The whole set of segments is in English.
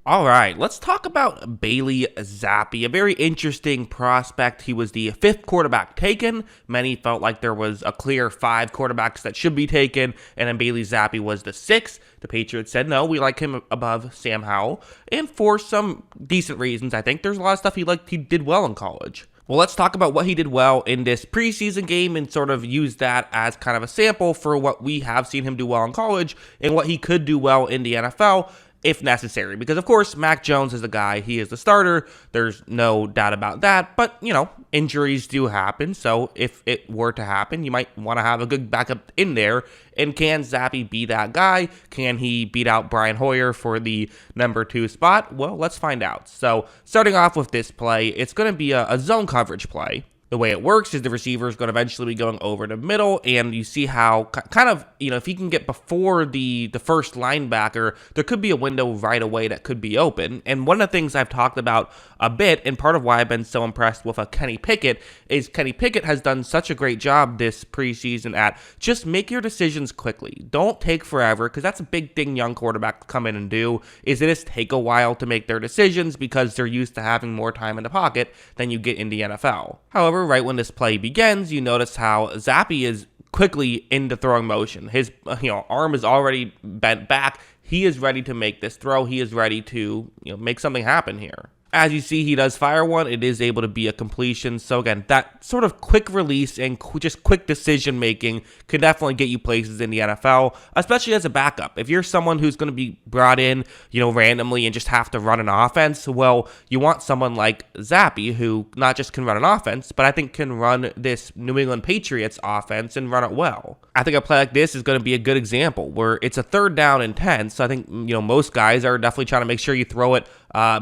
All right, let's talk about Bailey Zappe, a very interesting prospect. He was the fifth quarterback taken. Many felt like there was a clear five quarterbacks that should be taken, and then Bailey Zappe was the sixth. The Patriots said, no, we like him above Sam Howell, and for some decent reasons. I think there's a lot of stuff he did well in college. Well, let's talk about what he did well in this preseason game and sort of use that as kind of a sample for what we have seen him do well in college and what he could do well in the NFL if necessary. Because, of course, Mac Jones is the guy. He is the starter. There's no doubt about that. But, injuries do happen. So if it were to happen, you might want to have a good backup in there. And can Zappe be that guy? Can he beat out Brian Hoyer for the number 2 spot? Well, let's find out. So starting off with this play, it's going to be a zone coverage play. The way it works is the receiver is going to eventually be going over the middle, and you see how kind of, if he can get before the first linebacker, there could be a window right away that could be open. And one of the things I've talked about a bit, and part of why I've been so impressed with Kenny Pickett, is Kenny Pickett has done such a great job this preseason at just make your decisions quickly. Don't take forever, because that's a big thing young quarterbacks come in and do, is it just take a while to make their decisions because they're used to having more time in the pocket than you get in the NFL. However, right when this play begins, you notice how Zappe is quickly into throwing motion. His arm is already bent back. He is ready to make this throw. He is ready to make something happen here. As you see, he does fire one. It is able to be a completion. So again, that sort of quick release and just quick decision making could definitely get you places in the NFL, especially as a backup. If you're someone who's going to be brought in, randomly and just have to run an offense, well, you want someone like Zappe who not just can run an offense, but I think can run this New England Patriots offense and run it well. I think a play like this is going to be a good example where it's a 3rd down and 10. So I think, most guys are definitely trying to make sure you throw it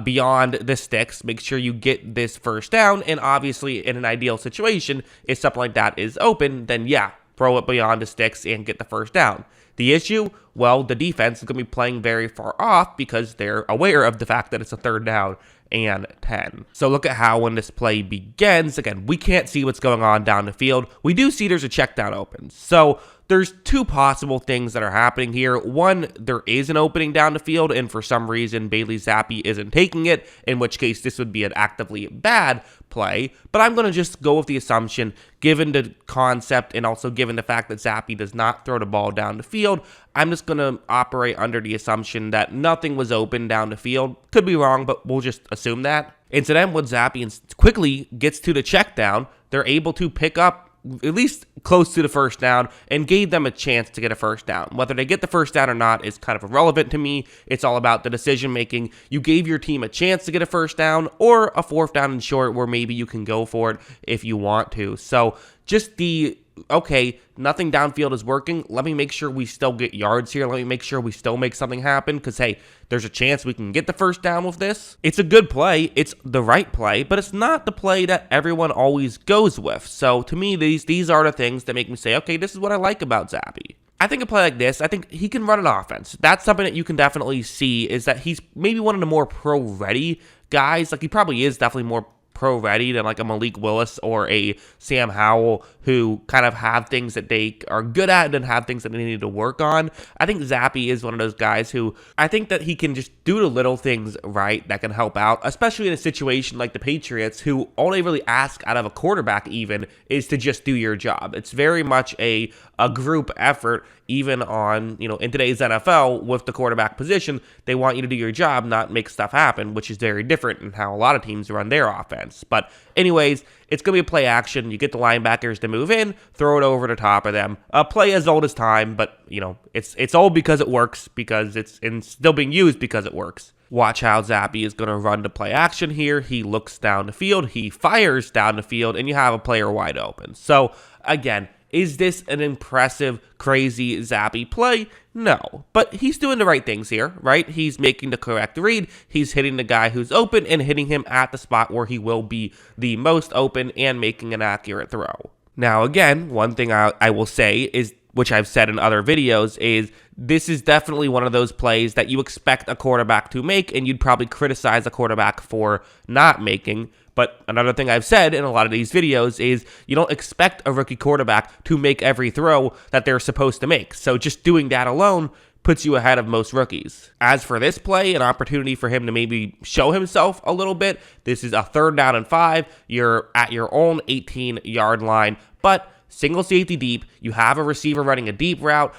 beyond the sticks, make sure you get this first down, and obviously in an ideal situation, if something like that is open, then yeah, throw it beyond the sticks and get the first down. The issue, well, the defense is going to be playing very far off because they're aware of the fact that it's a 3rd down and 10. So look at how when this play begins, again, we can't see what's going on down the field. We do see there's a check down open. So there's 2 possible things that are happening here. One, there is an opening down the field, and for some reason, Bailey Zappe isn't taking it, in which case this would be an actively bad play. But I'm going to just go with the assumption, given the concept and also given the fact that Zappe does not throw the ball down the field, I'm just going to operate under the assumption that nothing was open down the field. Could be wrong, but we'll just assume that. And so then when Zappe quickly gets to the check down, they're able to pick up at least close to the first down and gave them a chance to get a first down. Whether they get the first down or not is kind of irrelevant to me. It's all about the decision making. You gave your team a chance to get a first down or a 4th down and short where maybe you can go for it if you want to. So just okay, nothing downfield is working. Let me make sure we still get yards here. Let me make sure we still make something happen because, hey, there's a chance we can get the first down with this. It's a good play. It's the right play, but it's not the play that everyone always goes with. So to me, these are the things that make me say, okay, this is what I like about Zappe. I think a play like this, I think he can run an offense. That's something that you can definitely see is that he's maybe one of the more pro-ready guys. Like he probably is definitely more pro-ready than like a Malik Willis or a Sam Howell who kind of have things that they are good at and then have things that they need to work on. I think Zappe is one of those guys who I think that he can just do the little things right that can help out, especially in a situation like the Patriots who all they really ask out of a quarterback even is to just do your job. It's very much a group effort even on, in today's NFL with the quarterback position. They want you to do your job, not make stuff happen, which is very different in how a lot of teams run their offense. But anyways, it's going to be a play action. You get the linebackers to move in, throw it over the top of them. A play as old as time, but, it's old because it works, because it's still being used because it works. Watch how Zappe is going to run to play action here. He looks down the field, he fires down the field, and you have a player wide open. So, again, is this an impressive, crazy Zappe play? No, but he's doing the right things here, right? He's making the correct read. He's hitting the guy who's open and hitting him at the spot where he will be the most open and making an accurate throw. Now, again, one thing I will say is, which I've said in other videos, is this is definitely one of those plays that you expect a quarterback to make, and you'd probably criticize a quarterback for not making. But another thing I've said in a lot of these videos is you don't expect a rookie quarterback to make every throw that they're supposed to make. So just doing that alone puts you ahead of most rookies. As for this play, an opportunity for him to maybe show himself a little bit. This is a 3rd down and 5. You're at your own 18-yard line, but single safety deep. You have a receiver running a deep route.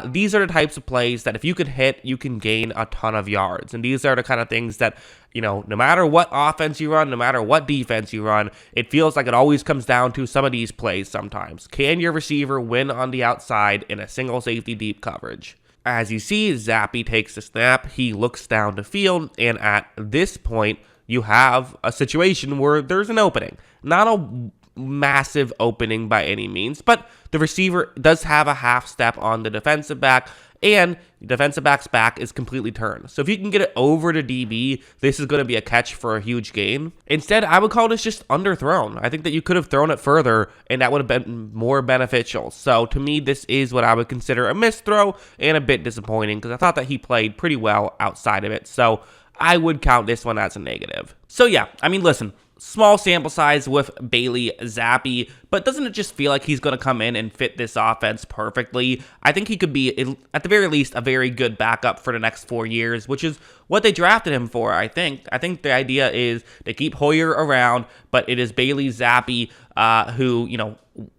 These are the types of plays that if you could hit, you can gain a ton of yards. And these are the kind of things that, no matter what offense you run, no matter what defense you run, it feels like it always comes down to some of these plays sometimes. Can your receiver win on the outside in a single safety deep coverage? As you see, Zappe takes the snap. He looks down the field. And at this point, you have a situation where there's an opening. Not a massive opening by any means, but the receiver does have a half step on the defensive back, and the defensive back's back is completely turned. So if you can get it over to DB, this is going to be a catch for a huge gain. Instead, I would call this just underthrown. I think that you could have thrown it further, and that would have been more beneficial. So to me, this is what I would consider a missed throw and a bit disappointing because I thought that he played pretty well outside of it. So I would count this one as a negative. So yeah, listen, small sample size with Bailey Zappe, but doesn't it just feel like he's going to come in and fit this offense perfectly? I think he could be, at the very least, a very good backup for the next 4 years, which is what they drafted him for, I think. I think the idea is they keep Hoyer around, but it is Bailey Zappe who,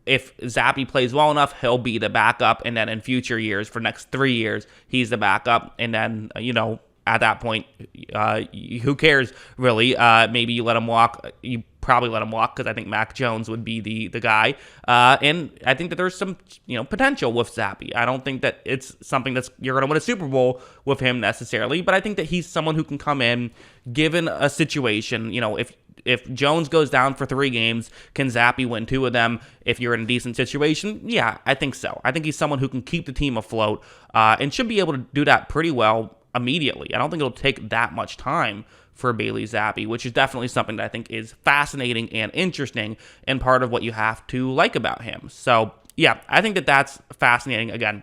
if Zappe plays well enough, he'll be the backup, and then in future years, for next 3 years, he's the backup, and then, at that point, who cares, really? Maybe you let him walk. You probably let him walk because I think Mac Jones would be the guy. And I think that there's some potential with Zappe. I don't think that it's something that's you're going to win a Super Bowl with him necessarily, but I think that he's someone who can come in, given a situation. If Jones goes down for 3 games, can Zappe win 2 of them if you're in a decent situation? Yeah, I think so. I think he's someone who can keep the team afloat and should be able to do that pretty well immediately. I don't think it'll take that much time for Bailey Zappe, which is definitely something that I think is fascinating and interesting and part of what you have to like about him. So yeah, I think that that's fascinating. Again,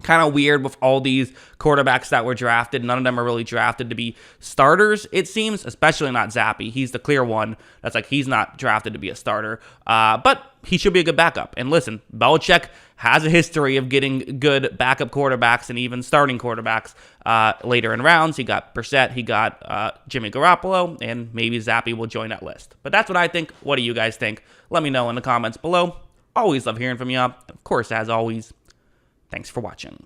kind of weird with all these quarterbacks that were drafted. None of them are really drafted to be starters, it seems, especially not Zappe. He's the clear one that's like he's not drafted to be a starter, but he should be a good backup. And listen, Belichick has a history of getting good backup quarterbacks and even starting quarterbacks later in rounds. He got Brissett, he got Jimmy Garoppolo, and maybe Zappe will join that list. But that's what I think. What do you guys think? Let me know in the comments below. Always love hearing from you. Of course, as always, thanks for watching.